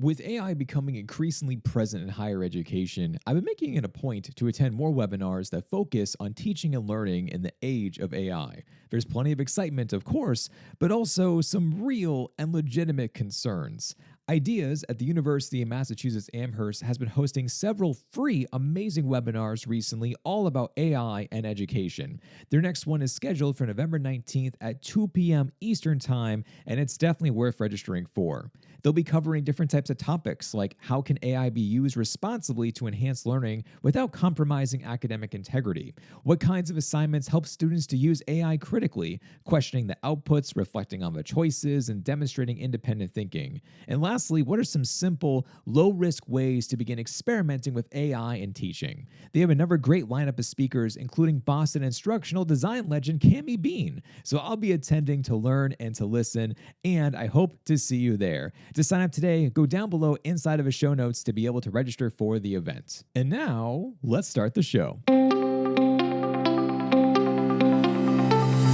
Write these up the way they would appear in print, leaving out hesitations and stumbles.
With AI becoming increasingly present in higher education, I've been making it a point to attend more webinars that focus on teaching and learning in the age of AI. There's plenty of excitement, of course, but also some real and legitimate concerns. Ideas at the University of Massachusetts Amherst has been hosting several free, amazing webinars recently all about AI and education. Their next one is scheduled for November 19th at 2 p.m. Eastern Time, and it's definitely worth registering for. They'll be covering different types of topics like how can AI be used responsibly to enhance learning without compromising academic integrity? What kinds of assignments help students to use AI critically, questioning the outputs, reflecting on the choices, and demonstrating independent thinking? And lastly, what are some simple, low-risk ways to begin experimenting with AI in teaching? They have another great lineup of speakers, including Boston instructional design legend Cami Bean. So I'll be attending to learn and to listen, and I hope to see you there. To sign up today, go down below inside of the show notes to be able to register for the event. And now, let's start the show.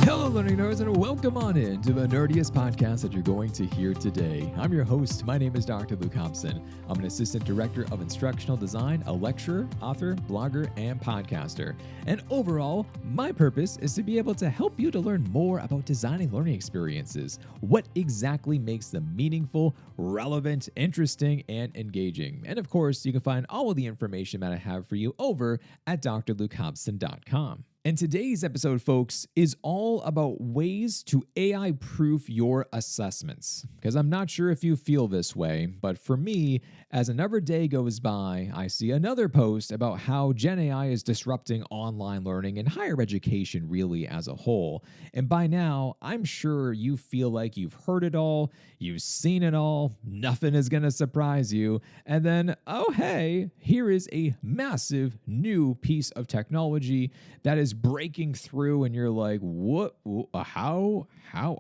Hello, learning nerds, and welcome on in to the nerdiest podcast that you're going to hear today. I'm your host. My name is Dr. Luke Hobson. I'm an assistant director of instructional design, a lecturer, author, blogger, and podcaster. And overall, my purpose is to be able to help you to learn more about designing learning experiences. What exactly makes them meaningful, relevant, interesting, and engaging. And of course, you can find all of the information that I have for you over at drlukehobson.com. And today's episode, folks, is all about ways to AI-proof your assessments. Because I'm not sure if you feel this way, but for me, as another day goes by, I see another post about how Gen AI is disrupting online learning and higher education really as a whole. And by now, I'm sure you feel like you've heard it all, you've seen it all, nothing is going to surprise you. And then, oh hey, here is a massive new piece of technology that is breaking through, and you're like, what? How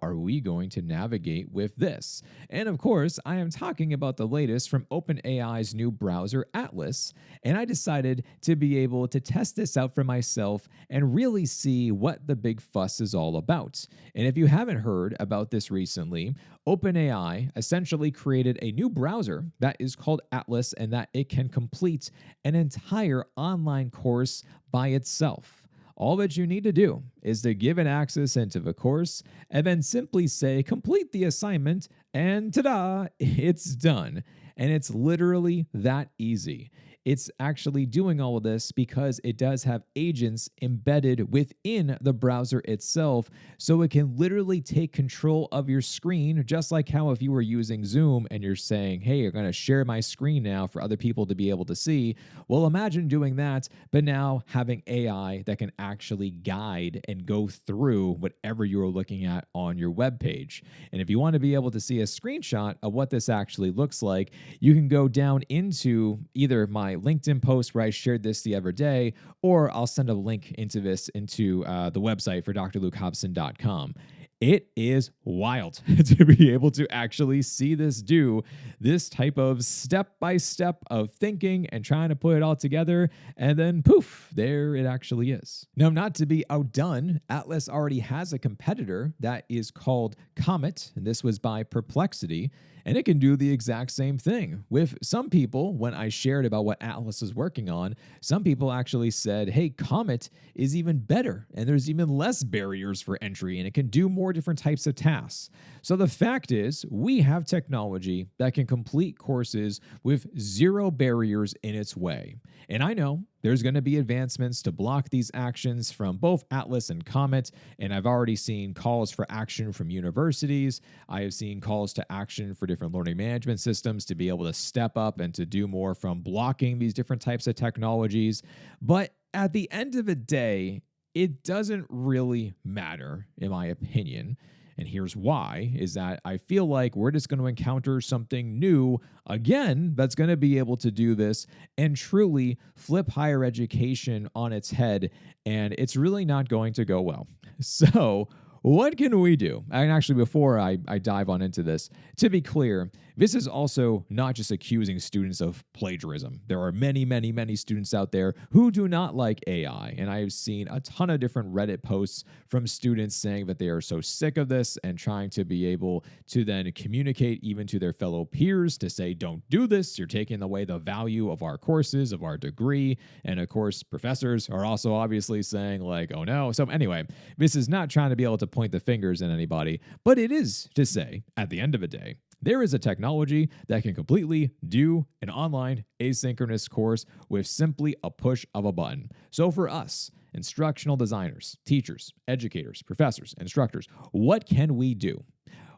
are we going to navigate with this? And of course, I am talking about the latest from OpenAI's new browser, Atlas, and I decided to be able to test this out for myself and really see what the big fuss is all about. And if you haven't heard about this recently, OpenAI essentially created a new browser that is called Atlas, and that it can complete an entire online course by itself. All that you need to do is to give it access into the course and then simply say, complete the assignment, and ta-da, it's done. And it's literally that easy. It's actually doing all of this because it does have agents embedded within the browser itself, so it can literally take control of your screen, just like how if you were using Zoom and you're saying, hey, you're going to share my screen now for other people to be able to see. Well, imagine doing that, but now having AI that can actually guide and go through whatever you're looking at on your web page. And if you want to be able to see a screenshot of what this actually looks like, you can go down into either my LinkedIn post where I shared this the other day, or I'll send a link into this into the website for drlukehobson.com. It is wild to be able to actually see this do this type of step-by-step of thinking and trying to put it all together, and then poof, there it actually is. Now, not to be outdone, Atlas already has a competitor that is called Comet, and this was by Perplexity, and it can do the exact same thing. With some people, when I shared about what Atlas is working on, some people actually said, hey, Comet is even better, and there's even less barriers for entry, and it can do more different types of tasks. So the fact is, we have technology that can complete courses with zero barriers in its way. And I know there's going to be advancements to block these actions from both Atlas and Comet, and I've already seen calls for action from universities. I have seen calls to action for different learning management systems to be able to step up and to do more from blocking these different types of technologies. But at the end of the day, it doesn't really matter, in my opinion. And here's why, is that I feel like we're just going to encounter something new again that's going to be able to do this and truly flip higher education on its head, and it's really not going to go well. So what can we do? And actually, before I dive on into this, to be clear, this is also not just accusing students of plagiarism. There are many, many, many students out there who do not like AI. And I have seen a ton of different Reddit posts from students saying that they are so sick of this and trying to be able to then communicate even to their fellow peers to say, don't do this. You're taking away the value of our courses, of our degree. And of course, professors are also obviously saying like, oh no. So anyway, this is not trying to be able to point the fingers at anybody, but it is to say, at the end of the day, there is a technology that can completely do an online asynchronous course with simply a push of a button. So for us, instructional designers, teachers, educators, professors, instructors, what can we do?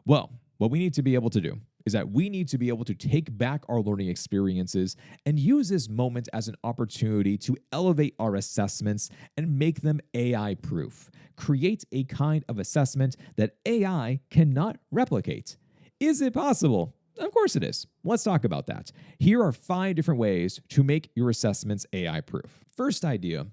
Well, what we need to be able to do is that we need to be able to take back our learning experiences and use this moment as an opportunity to elevate our assessments and make them AI-proof. Create a kind of assessment that AI cannot replicate. Is it possible? Of course it is. Let's talk about that. Here are 5 different ways to make your assessments AI-proof. First idea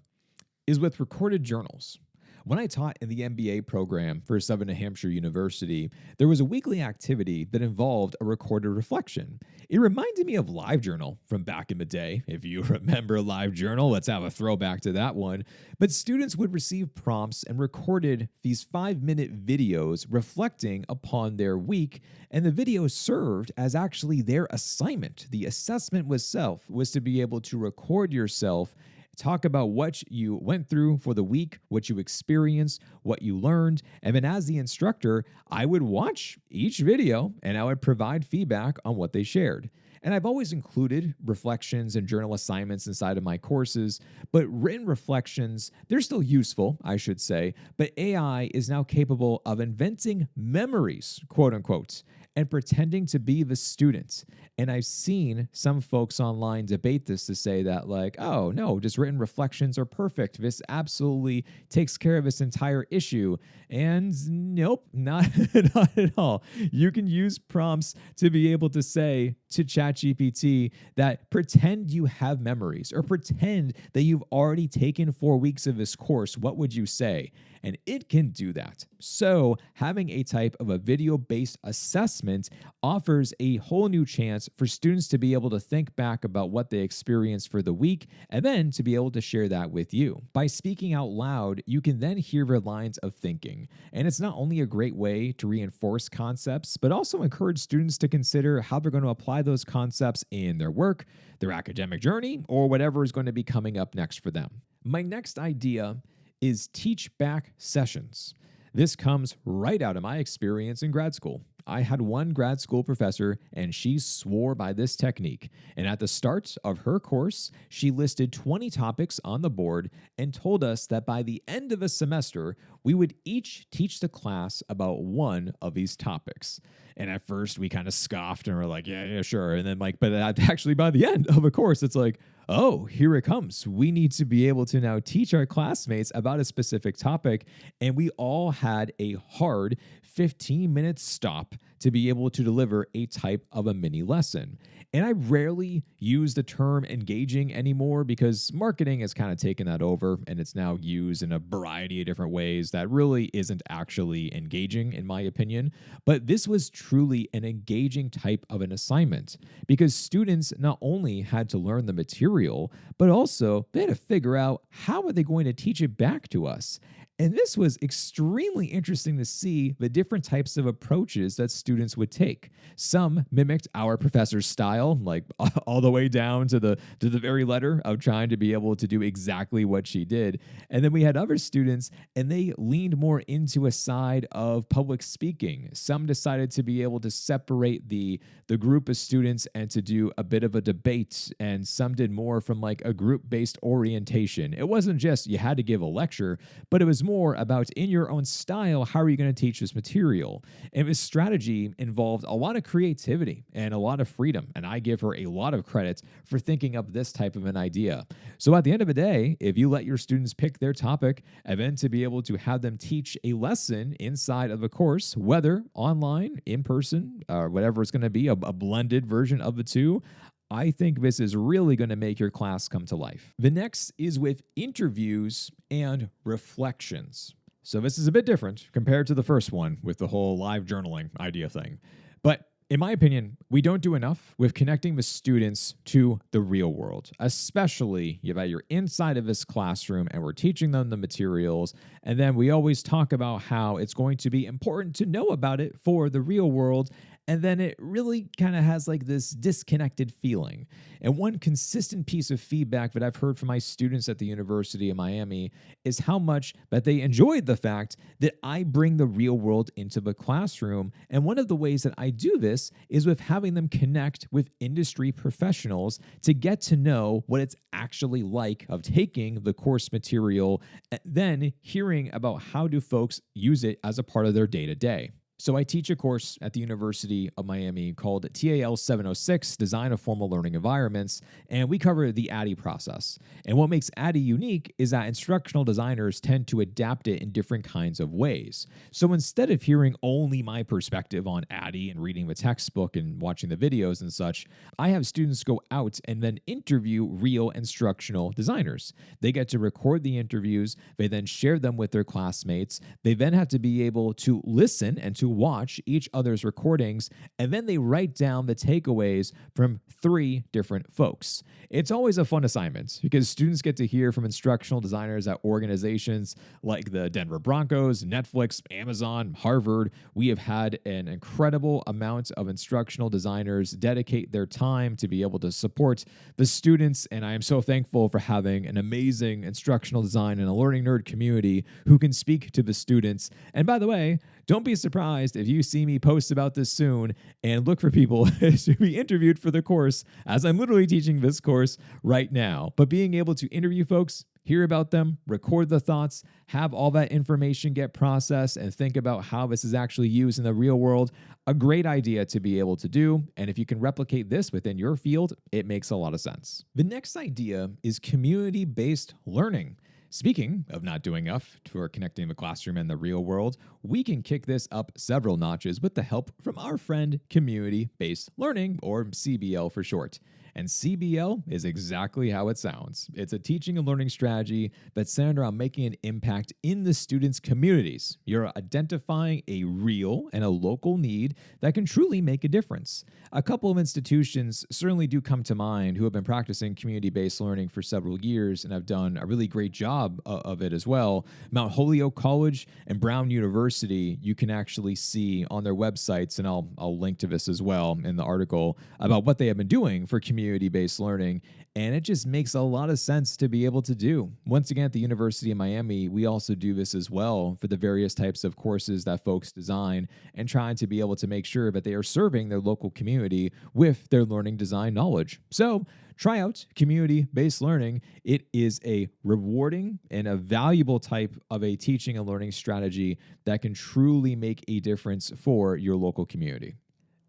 is with recorded journals. When I taught in the MBA program for Southern New Hampshire University, there was a weekly activity that involved a recorded reflection. It reminded me of LiveJournal from back in the day. If you remember LiveJournal, let's have a throwback to that one. But students would receive prompts and recorded these 5-minute videos reflecting upon their week, and the video served as actually their assignment. The assessment was to be able to record yourself, talk about what you went through for the week, what you experienced, what you learned. And then as the instructor, I would watch each video and I would provide feedback on what they shared. And I've always included reflections and journal assignments inside of my courses, but written reflections, they're still useful, I should say, but AI is now capable of inventing memories, quote unquote, and pretending to be the student. And I've seen some folks online debate this to say that like, oh no, just written reflections are perfect. This absolutely takes care of this entire issue. And nope, not at all. You can use prompts to be able to say to ChatGPT that pretend you have memories or pretend that you've already taken 4 weeks of this course. What would you say? And it can do that. So having a type of a video-based assessment offers a whole new chance for students to be able to think back about what they experienced for the week and then to be able to share that with you. By speaking out loud, you can then hear their lines of thinking. And it's not only a great way to reinforce concepts, but also encourage students to consider how they're going to apply those concepts in their work, their academic journey, or whatever is going to be coming up next for them. My next idea is teach back sessions. This comes right out of my experience in grad school. I had one grad school professor and she swore by this technique. And at the start of her course, she listed 20 topics on the board and told us that by the end of a semester, we would each teach the class about one of these topics. And at first we kind of scoffed and were like, yeah, sure. And then but actually by the end of a course, it's like, oh, here it comes. We need to be able to now teach our classmates about a specific topic. And we all had a hard 15-minute stop to be able to deliver a type of a mini lesson. And I rarely use the term engaging anymore because marketing has kind of taken that over and it's now used in a variety of different ways that really isn't actually engaging in my opinion. But this was truly an engaging type of an assignment because students not only had to learn the material, but also they had to figure out how are they going to teach it back to us. And this was extremely interesting to see the different types of approaches that students would take. Some mimicked our professor's style, like all the way down to the very letter of trying to be able to do exactly what she did. And then we had other students, and they leaned more into a side of public speaking. Some decided to be able to separate the group of students and to do a bit of a debate, and some did more from like a group-based orientation. It wasn't just you had to give a lecture, but it was more about in your own style, how are you going to teach this material? And this strategy involved a lot of creativity and a lot of freedom. And I give her a lot of credit for thinking up this type of an idea. So at the end of the day, if you let your students pick their topic and then to be able to have them teach a lesson inside of a course, whether online, in person, or whatever it's going to be, a blended version of the two, I think this is really going to make your class come to life. The next is with interviews and reflections. So this is a bit different compared to the first one with the whole live journaling idea thing. But in my opinion, we don't do enough with connecting the students to the real world, especially if you're inside of this classroom and we're teaching them the materials. And then we always talk about how it's going to be important to know about it for the real world. And then it really kind of has like this disconnected feeling. And one consistent piece of feedback that I've heard from my students at the University of Miami is how much that they enjoyed the fact that I bring the real world into the classroom. And one of the ways that I do this is with having them connect with industry professionals to get to know what it's actually like of taking the course material, and then hearing about how do folks use it as a part of their day-to-day. So I teach a course at the University of Miami called TAL 706, Design of Formal Learning Environments, and we cover the ADDIE process. And what makes ADDIE unique is that instructional designers tend to adapt it in different kinds of ways. So instead of hearing only my perspective on ADDIE and reading the textbook and watching the videos and such, I have students go out and then interview real instructional designers. They get to record the interviews, they then share them with their classmates, they then have to be able to listen and to watch each other's recordings, and then they write down the takeaways from 3 different folks. It's always a fun assignment because students get to hear from instructional designers at organizations like the Denver Broncos, Netflix, Amazon, Harvard. We have had an incredible amount of instructional designers dedicate their time to be able to support the students, and I am so thankful for having an amazing instructional design and a learning nerd community who can speak to the students. And by the way, don't be surprised if you see me post about this soon and look for people to be interviewed for the course, as I'm literally teaching this course right now. But being able to interview folks, hear about them, record the thoughts, have all that information get processed, and think about how this is actually used in the real world, a great idea to be able to do. And if you can replicate this within your field, it makes a lot of sense. The next idea is community-based learning. Speaking of not doing enough for connecting the classroom and the real world, we can kick this up several notches with the help from our friend Community-Based Learning, or CBL for short. And CBL is exactly how it sounds. It's a teaching and learning strategy that's centered around making an impact in the students' communities. You're identifying a real and a local need that can truly make a difference. A couple of institutions certainly do come to mind who have been practicing community-based learning for several years and have done a really great job of it as well. Mount Holyoke College and Brown University, you can actually see on their websites, and I'll link to this as well in the article, about what they have been doing for community-based learning, and it just makes a lot of sense to be able to do. Once again, at the University of Miami, we also do this as well for the various types of courses that folks design, and trying to be able to make sure that they are serving their local community with their learning design knowledge. So try out community-based learning. It is a rewarding and a valuable type of a teaching and learning strategy that can truly make a difference for your local community.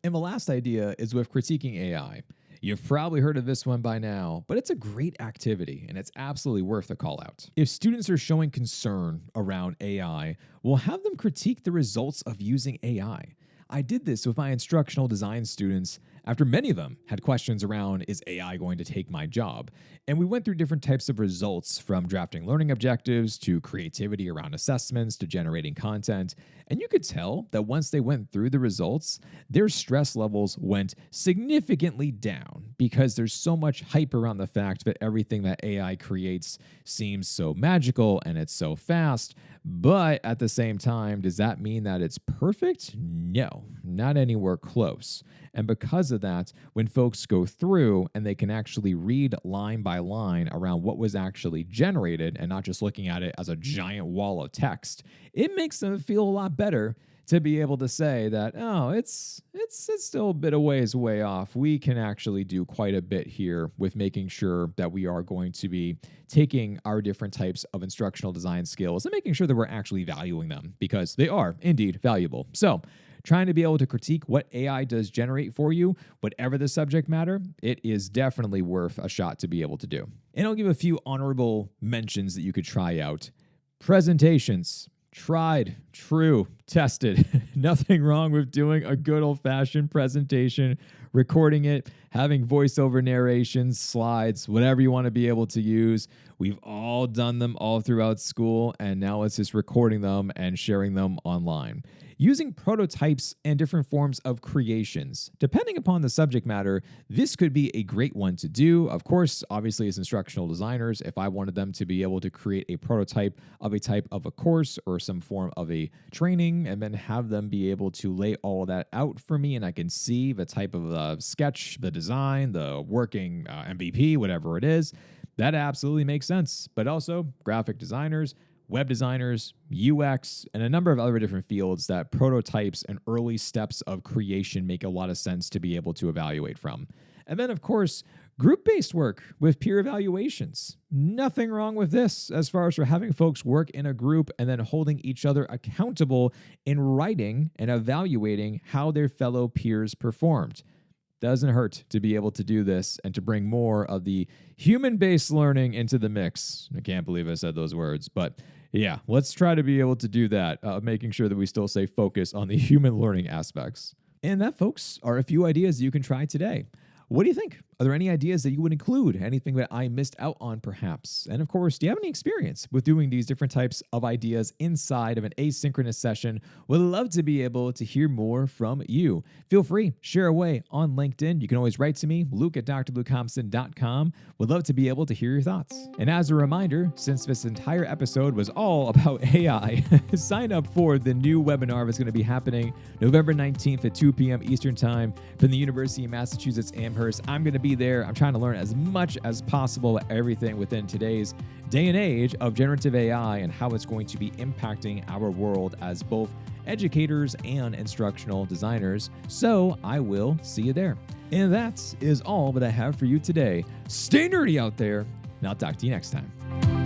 And the last idea is with critiquing AI. You've probably heard of this one by now, but it's a great activity and it's absolutely worth a call out. If students are showing concern around AI, we'll have them critique the results of using AI. I did this with my instructional design students after many of them had questions around, is AI going to take my job? And we went through different types of results, from drafting learning objectives to creativity around assessments to generating content. And you could tell that once they went through the results, their stress levels went significantly down because there's so much hype around the fact that everything that AI creates seems so magical and it's so fast. But at the same time, does that mean that it's perfect? No, not anywhere close. And because of that, when folks go through and they can actually read line by line around what was actually generated and not just looking at it as a giant wall of text, it makes them feel a lot better to be able to say that, oh, it's still a bit of ways way off. We can actually do quite a bit here with making sure that we are going to be taking our different types of instructional design skills and making sure that we're actually valuing them, because they are indeed valuable. So trying to be able to critique what AI does generate for you, whatever the subject matter, it is definitely worth a shot to be able to do. And I'll give a few honorable mentions that you could try out. Presentations. Tried, true, tested. Nothing wrong with doing a good old-fashioned presentation, recording it, having voiceover narrations, slides, whatever you want to be able to use. We've all done them all throughout school, and now it's just recording them and sharing them online. Using prototypes and different forms of creations. Depending upon the subject matter, this could be a great one to do. Of course, obviously as instructional designers, if I wanted them to be able to create a prototype of a type of a course or some form of a training and then have them be able to lay all of that out for me and I can see the type of sketch, the design, the working MVP, whatever it is, that absolutely makes sense. But also graphic designers, web designers, UX, and a number of other different fields that prototypes and early steps of creation make a lot of sense to be able to evaluate from. And then, of course, group-based work with peer evaluations. Nothing wrong with this as far as for having folks work in a group and then holding each other accountable in writing and evaluating how their fellow peers performed. Doesn't hurt to be able to do this and to bring more of the human-based learning into the mix. I can't believe I said those words, but yeah, let's try to be able to do that, making sure that we still stay focused on the human learning aspects. And that, folks, are a few ideas you can try today. What do you think? Are there any ideas that you would include? Anything that I missed out on, perhaps? And of course, do you have any experience with doing these different types of ideas inside of an asynchronous session? Would love to be able to hear more from you. Feel free, share away on LinkedIn. You can always write to me, luke@drlukehompson.com. Would love to be able to hear your thoughts. And as a reminder, since this entire episode was all about AI, sign up for the new webinar that's going to be happening November 19th at 2 p.m. Eastern Time from the University of Massachusetts Amherst. I'm going to be there. I'm trying to learn as much as possible everything within today's day and age of generative AI and how it's going to be impacting our world as both educators and instructional designers. So I will see you there. And that is all that I have for you today. Stay nerdy out there, and I'll talk to you next time.